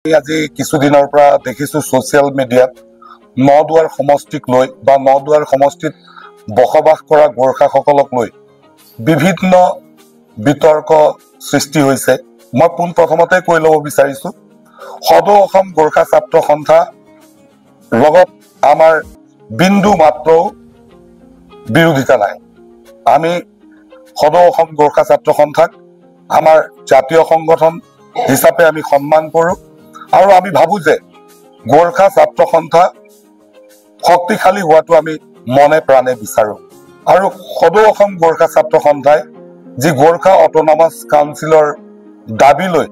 আজি কিছুদিনৰ পৰা দেখিছো ছ'চিয়েল মিডিয়াত নদুৱাৰ সমষ্টিক লৈ বা নদুৱাৰ সমষ্টিত বসবাস কৰা গোৰ্খাসকলক লৈ বিভিন্ন বিতৰ্ক সৃষ্টি হৈছে। মই প্ৰথমতে কৈ ল'ব বিচাৰিছো, সদৌ অসম গোৰ্খা ছাত্ৰ সন্থা লগত আমাৰ বিন্দু মাত্ৰও বিৰোধিতা নাই। আমি সদৌ অসম গোৰ্খা ছাত্ৰ সন্থাক আমাৰ জাতীয় সংগঠন হিচাপে আমি সন্মান কৰোঁ আৰু আমি ভাবো যে গোৰ্খা ছাত্ৰ সন্থা শক্তিশালী হোৱাটো আমি মনে প্ৰাণে বিচাৰো। আৰু সদৌ অসম গোৰ্খা ছাত্ৰ সন্থাই যি গোৰ্খা অট'নমাছ কাউন্সিলৰ দাবী লৈ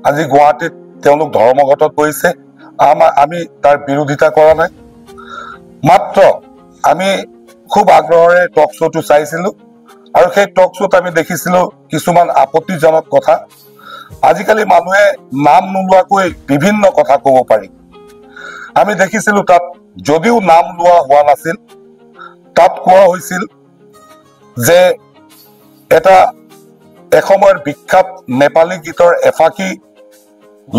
আজি গুৱাহাটীত তেওঁলোক ধৰ্মঘটত বহিছে, আমি তাৰ বিৰোধিতা কৰা নাই। মাত্ৰ আমি খুব আগ্ৰহেৰে টক শ্ব'টো চাইছিলো আৰু সেই টক শ্ব'ত আমি দেখিছিলো কিছুমান আপত্তিজনক কথা। আজিকালি মানুহে নাম নোলোৱাকৈ বিভিন্ন কথা ক'ব পাৰি। আমি দেখিছিলো তাত যদিও নাম লোৱা হোৱা নাছিল, তাত কোৱা হৈছিল যে এটা এসময়ৰ বিখ্যাত নেপালী গীতৰ এফাকি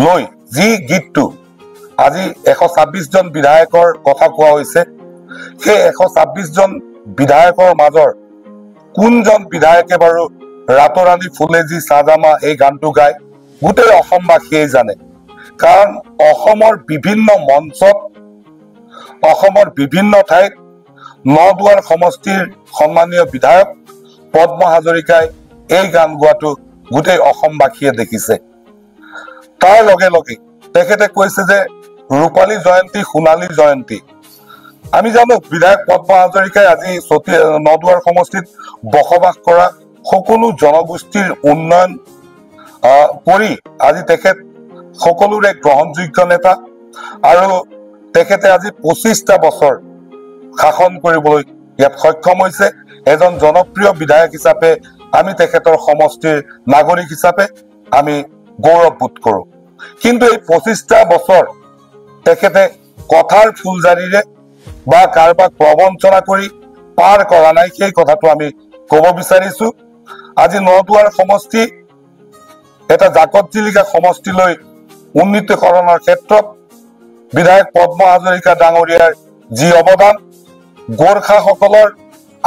লৈ যি গীতটো আজি 126 জন বিধায়কৰ কথা কোৱা হৈছে, সেই 126 জন বিধায়কৰ মাজৰ কোনজন বিধায়কে বাৰু ৰাতৰাণী ফুলেজী চাহজামা এই গানটো গায় গোটেই অসমবাসীয়ে জানে। কাৰণ অসমৰ বিভিন্ন মঞ্চত, অসমৰ বিভিন্ন ঠাইত নদুৱাৰ সমষ্টিৰ সন্মানীয় বিধায়ক পদ্ম হাজৰিকাই এই গান গোৱাটো গোটেই অসমবাসীয়ে দেখিছে। তাৰ লগে লগে তেখেতে কৈছে যে ৰূপালী জয়ন্তী সোণালী জয়ন্তী। আমি জানো বিধায়ক পদ্ম হাজৰিকাই আজি নদুৱাৰ সমষ্টিত বসবাস কৰা সকলো জনগোষ্ঠীৰ উন্নয়ন কৰি আজি তেখেত সকলোৰে গ্ৰহণযোগ্য নেতা আৰু তেখেতে আজি 25টা বছৰ শাসন কৰিবলৈ ইয়াত সক্ষম হৈছে। এজন জনপ্ৰিয় বিধায়ক হিচাপে আমি তেখেতৰ সমষ্টিৰ নাগৰিক হিচাপে আমি গৌৰৱবোধ কৰোঁ। কিন্তু এই 25টা বছৰ তেখেতে কথাৰ ফুলজাৰিৰে বা কাৰোবাক প্ৰবঞ্চনা কৰি পাৰ কৰা নাই, সেই কথাটো আমি ক'ব বিচাৰিছো। আজি নদুৱাৰ সমষ্টি এটা জাকত জিলিকা সমষ্টিলৈ উন্নীতকৰণৰ ক্ষেত্ৰত বিধায়ক পদ্ম হাজৰিকা ডাঙৰীয়াৰ যি অৱদান, গোৰ্খাসকলৰ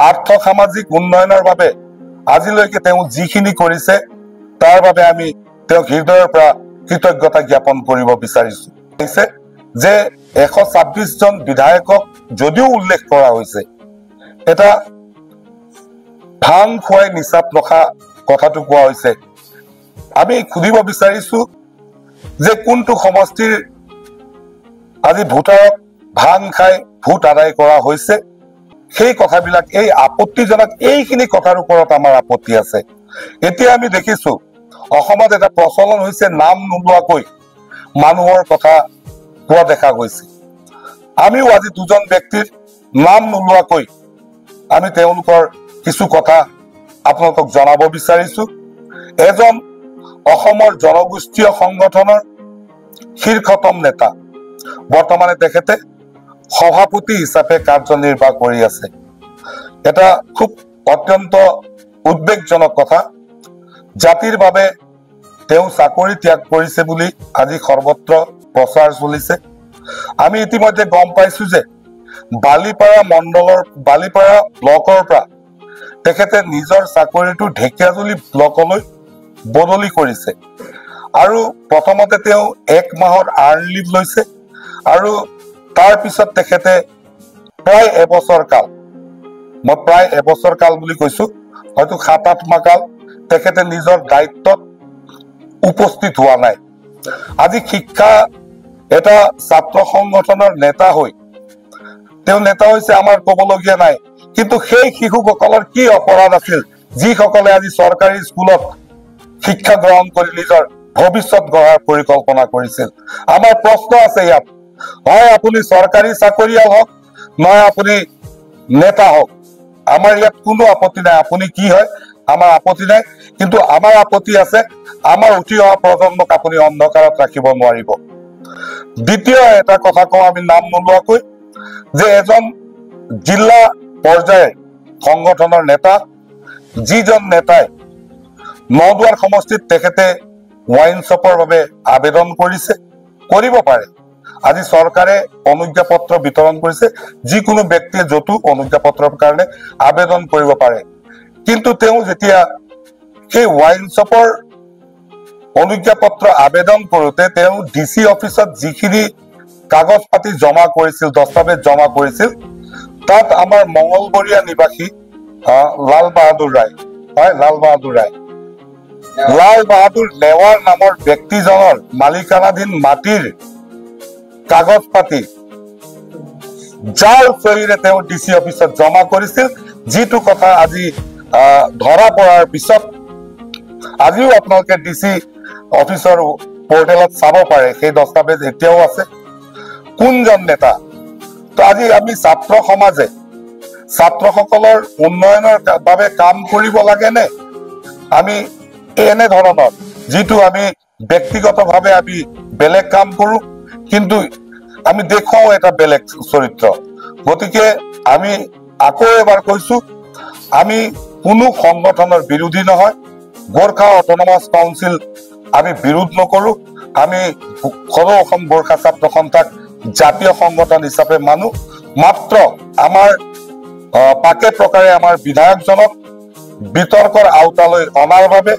আৰ্থ সামাজিক উন্নয়নৰ বাবে আজিলৈকে তেওঁ যিখিনি কৰিছে, তাৰ বাবে আমি তেওঁক হৃদয়ৰ পৰা কৃতজ্ঞতা জ্ঞাপন কৰিব বিচাৰিছো। যে 126 জন বিধায়কক যদিও উল্লেখ কৰা হৈছে, এটা ভাং খুৱাই নিচাত ৰখা কথাটো কোৱা হৈছে। আমি সুধিব বিচাৰিছো যে কোনটো সমষ্টিৰ আজি ভোটাৰক ভাং খাই ভোট আদায় কৰা হৈছে, সেই কথাবিলাক এই আপত্তিজনক এইখিনি কথাৰ ওপৰত আমাৰ আপত্তি আছে। এতিয়া আমি দেখিছো অসমত এটা প্ৰচলন হৈছে নাম নোলোৱাকৈ মানুহৰ কথা কোৱা দেখা গৈছে। আমিও আজি দুজন ব্যক্তিৰ নাম নোলোৱাকৈ আমি তেওঁলোকৰ কিছু কথা আপোনালোকক জনাব বিচাৰিছো। এজন অসমৰ জনগোষ্ঠীয় সংগঠনৰ শীৰ্ষতম নেতা, বৰ্তমানে তেখেতে সভাপতি হিচাপে কাৰ্যনিৰ্বাহ কৰি আছে। এটা খুব অত্যন্ত উদ্বেগজনক কথা, জাতিৰ বাবে তেওঁ চাকৰি ত্যাগ কৰিছে বুলি আজি সৰ্বত্ৰ প্ৰচাৰ চলিছে। আমি ইতিমধ্যে গম পাইছো যে বালিপাৰা মণ্ডলৰ বালিপাৰা ব্লকৰ পৰা তেখেতে নিজৰ চাকৰিটো ঢেকীয়াজুলি ব্লকলৈ বদলি কৰিছে আৰু প্ৰথমতে তেওঁ 1 মাহৰ আৰ্ণ লিভ লৈছে আৰু তাৰ পিছত তেখেতে প্ৰায় এবছৰ কাল, মই প্ৰায় এবছৰ কাল বুলি কৈছো, হয়তো 7-8 মাহ কাল তেখেতে নিজৰ দায়িত্বত উপস্থিত হোৱা নাই। আজি শিক্ষা এটা ছাত্ৰ সংগঠনৰ নেতা হৈ তেওঁ নেতা হৈছে, আমাৰ ক'বলগীয়া নাই। কিন্তু সেই শিশুসকলৰ কি অপৰাধ আছিল যিসকলে আজি চৰকাৰী স্কুলত শিক্ষা গ্ৰহণ কৰি নিজৰ ভৱিষ্যত গঢ়াৰ পৰিকল্পনা কৰিছিল? আমাৰ প্ৰশ্ন আছে ইয়াত। হয় আপুনি চৰকাৰী চাকৰিয়াল হওক, নহয় আপুনি নেতা হওক, আমাৰ ইয়াত কোনো আপত্তি নাই। আপুনি কি হয় আমাৰ আপত্তি নাই, কিন্তু আমাৰ আপত্তি আছে আমাৰ উঠি অহা প্ৰজন্মক আপুনি অন্ধকাৰত ৰাখিব নোৱাৰিব। দ্বিতীয় এটা কথা কওঁ আমি নাম নোলোৱাকৈ, যে এজন জিলা পৰ্যায়ৰ সংগঠনৰ নেতা, যিজন নেতাই নদুৱাৰ সমষ্টিত তেখেতে ৱাইন শ্বপৰ বাবে আবেদন কৰিছে, কৰিব পাৰে। আজি চৰকাৰে অনুজ্ঞাপত্ৰ বিতৰণ কৰিছে, যিকোনো ব্যক্তিয়ে য'তো অনুজ্ঞাপত্ৰৰ কাৰণে আবেদন কৰিব পাৰে। কিন্তু তেওঁ যেতিয়া সেই ৱাইন শ্বপৰ অনুজ্ঞাপত্ৰ আবেদন কৰোঁতে তেওঁ DC অফিচত যিখিনি কাগজ পাতি জমা কৰিছিল, দস্তাবেজ জমা কৰিছিল, তাত আমাৰ মঙলবৰীয়া নিবাসী লাল বাহাদুৰ ৰায়, হয় লাল বাহাদুৰ নেৱাৰ নামৰ ব্যক্তিজনৰ মালিকানাধীন মাটিৰ কাগজ পাতি যাৰ সহিৰে তেওঁ DC অফিচত জমা কৰিছিল, যিটো কথা আজি ধৰা পৰাৰ পিছত আজিও আপোনালোকে DC অফিচৰ পোৰ্টেলত চাব পাৰে, সেই দস্তাবেজ এতিয়াও আছে। কোনজন নেতা? তো আজি আমি ছাত্ৰ সমাজে ছাত্ৰসকলৰ উন্নয়নৰ বাবে কাম কৰিব লাগে নে আমি এনে ধৰণৰ যিটো আমি ব্যক্তিগতভাৱে আমি বেলেগ কাম কৰো, কিন্তু আমি দেখুৱাও এটা বেলেগ চৰিত্ৰ। গতিকে আমি আকৌ এবাৰ কৈছো, আমি কোনো সংগঠনৰ বিৰোধী নহয়। গোৰ্খা অট'নমাছ কাউন্সিল আমি বিৰোধ নকৰো। আমি সৰু অসম গোৰ্খা ছাত্ৰ সন্থাক জাতীয় সংগঠন হিচাপে মানো। মাত্ৰ আমাৰ পাকে প্ৰকাৰে আমাৰ বিধায়কজনক বিতৰ্কৰ আওতালৈ অনাৰ বাবে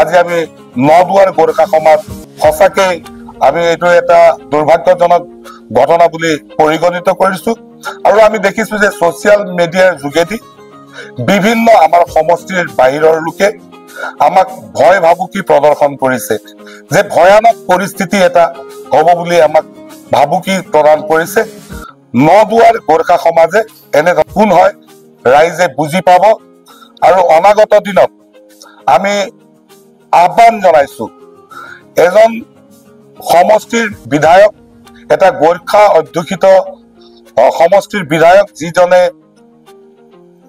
আজি আমি নদুৱাৰ গোৰ্খা সমাজ সঁচাকে আমি এইটো এটা দুৰ্ভাগ্যজনক ঘটনা বুলি পৰিগণিত কৰিছো। আৰু আমি দেখিছো যে ছচিয়েল মিডিয়াৰ যোগেদি বিভিন্ন আমাৰ সমষ্টিৰ বাহিৰৰ লোকে আমাক ভয় ভাবুকি প্ৰদৰ্শন কৰিছে, যে ভয়ানক পৰিস্থিতি এটা হ'ব বুলি আমাক ভাবুকি প্ৰদান কৰিছে। নদুৱাৰ গোৰ্খা সমাজে এনে কোন হয় ৰাইজে বুজি পাব। আৰু অনাগত দিনত আমি আহ্বান জনাইছো, এজন সমষ্টিৰ বিধায়ক, এটা গোৰ্খা অধ্যুষিত সমষ্টিৰ বিধায়ক, যিজনে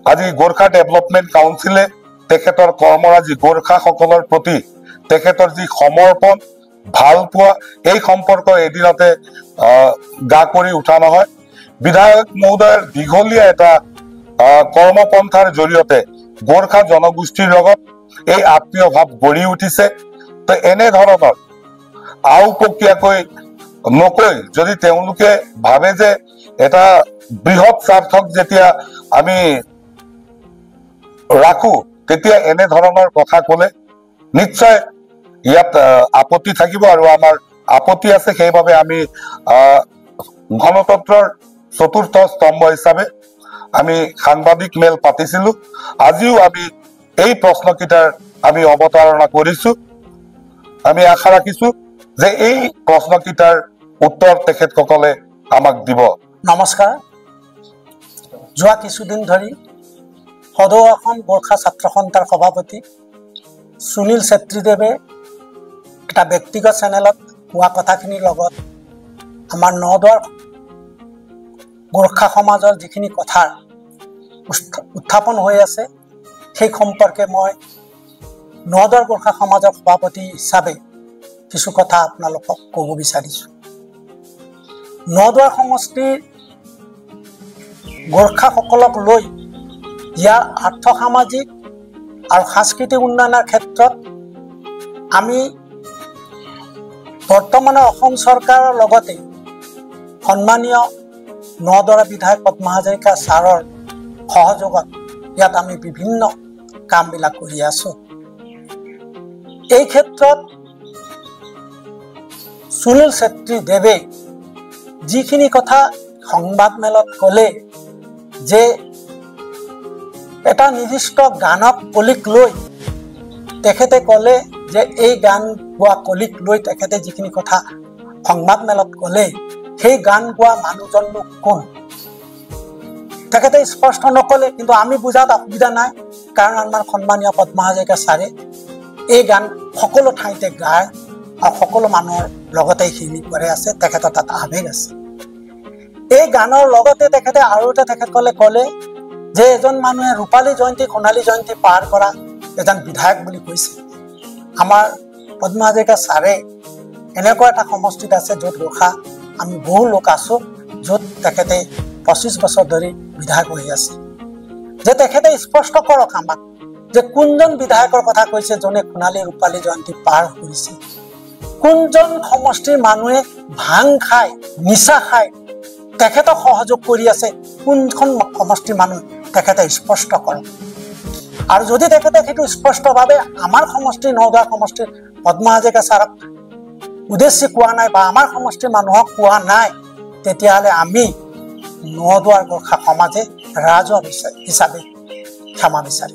আজি গোৰ্খা ডেভেলপমেণ্ট কাউন্সিলে তেখেতৰ কৰ্মৰাজি গোৰ্খাসকলৰ প্ৰতি তেখেতৰ যি সমৰ্পণ, ভাল পোৱা, এই সম্পৰ্ক এদিনতে গা কৰি উঠা নহয়। বিধায়ক মহোদয়ৰ দীঘলীয়া এটা কৰ্মপন্থাৰ জৰিয়তে গোৰ্খা জনগোষ্ঠীৰ লগত এই আত্মীয় ভাৱ গঢ়ি উঠিছে। তো এনে ধৰণৰ আওপকীয়াকৈ নকৈ যদি তেওঁলোকে ভাবে যে এটা বৃহৎ স্বাৰ্থক যেতিয়া আমি ৰাখো, তেতিয়া এনে ধৰণৰ কথা কলে নিশ্চয় ইয়াত আপত্তি থাকিব। আৰু আমাৰ আপত্তি আছে, সেইবাবে আমি গণতন্ত্ৰৰ চতুৰ্থ স্তম্ভ হিচাপে আমি সাংবাদিক মেল পাতিছিলো। আজিও আমি এই প্ৰশ্নকেইটাৰ আমি অৱতাৰণা কৰিছো। আমি আশা ৰাখিছো যে এই প্ৰশ্নকেইটাৰ উত্তৰ তেখেতসকলে আমাক দিব। নমস্কাৰ। যোৱা কিছুদিন ধৰি সদৌ অসম গোৰ্খা ছাত্ৰ সন্থাৰ সভাপতি সুনীল ছেত্ৰীদেৱে এটা ব্যক্তিগত চেনেলত কোৱা কথাখিনিৰ লগত আমাৰ নদুৱাৰ গোৰ্খা সমাজৰ যিখিনি কথা উত্থাপন হৈ আছে, সেই সম্পৰ্কে মই নদুৱাৰ গোৰ্খা সমাজৰ সভাপতি হিচাপে কিছু কথা আপোনালোকক ক'ব বিচাৰিছোঁ। নদুৱাৰ সমষ্টিৰ গোৰ্খাসকলক লৈ ইয়াৰ আৰ্থ সামাজিক আৰু সাংস্কৃতিক উন্নয়নৰ ক্ষেত্ৰত আমি বৰ্তমানৰ অসম চৰকাৰৰ লগতে সন্মানীয় নদুৱাৰ বিধায়ক পদ্মা হাজৰিকা ছাৰৰ সহযোগত ইয়াত আমি বিভিন্ন কামবিলাক কৰি আছো। এই ক্ষেত্ৰত সুনীল ছেত্ৰীদেৱে যিখিনি কথা সংবাদ মেলত ক'লে, যে এটা নিৰ্দিষ্ট গানক কলিক লৈ তেখেতে ক'লে যে এই গান গোৱা কলিক লৈ তেখেতে যিখিনি কথা সংবাদ মেলত ক'লে, সেই গান গোৱা মানুহজননো কোন তেখেতে স্পষ্ট নক'লে। কিন্তু আমি বুজাত অসুবিধা নাই, কাৰণ আমাৰ সন্মানীয় পদ্মা হাজৰিকা ছাৰে এই গান সকলো ঠাইতে গায় আৰু সকলো মানুহৰ লগতে সেইখিনি কৰে আছে, তেখেতৰ তাত আৱেগ আছে। এই গানৰ লগতে তেখেতে আৰু এটা তেখেতসকলে ক'লে যে এজন মানুহে ৰূপালী জয়ন্তী সোণালী জয়ন্তী পাৰ কৰা এজন বিধায়ক বুলি কৈছে। আমাৰ পদ্মা হাজৰিকা ছাৰে এনেকুৱা এটা সমষ্টিত আছে য'ত গোৰ্খা আমি বহু লোক আছো, য'ত তেখেতে 25 বছৰ ধৰি বিধায়ক হৈ আছে। যে তেখেতে স্পষ্ট কৰক আমাক যে কোনজন বিধায়কৰ কথা কৈছে যোনে সোণালী ৰূপালী জয়ন্তী পাৰ কৰিছে, কোনজন সমষ্টিৰ মানুহে ভাং খায় নিচা খায় তেখেতক সহযোগ কৰি আছে কোনখন সমষ্টিৰ মানুহ তেখেতে স্পষ্ট কৰক আৰু যদি তেখেতে সেইটো স্পষ্টভাৱে আমাৰ সমষ্টি নগাঁও সমষ্টিৰ পদ্মা হাজৰিকা ছাৰক উদ্দেশ্যি কোৱা নাই বা আমাৰ সমষ্টিৰ মানুহক কোৱা নাই তেতিয়াহ'লে আমি নদুৱাৰ গোৰ্খা সমাজে ৰাজহুৱা হিচাপে ক্ষমা বিচাৰিম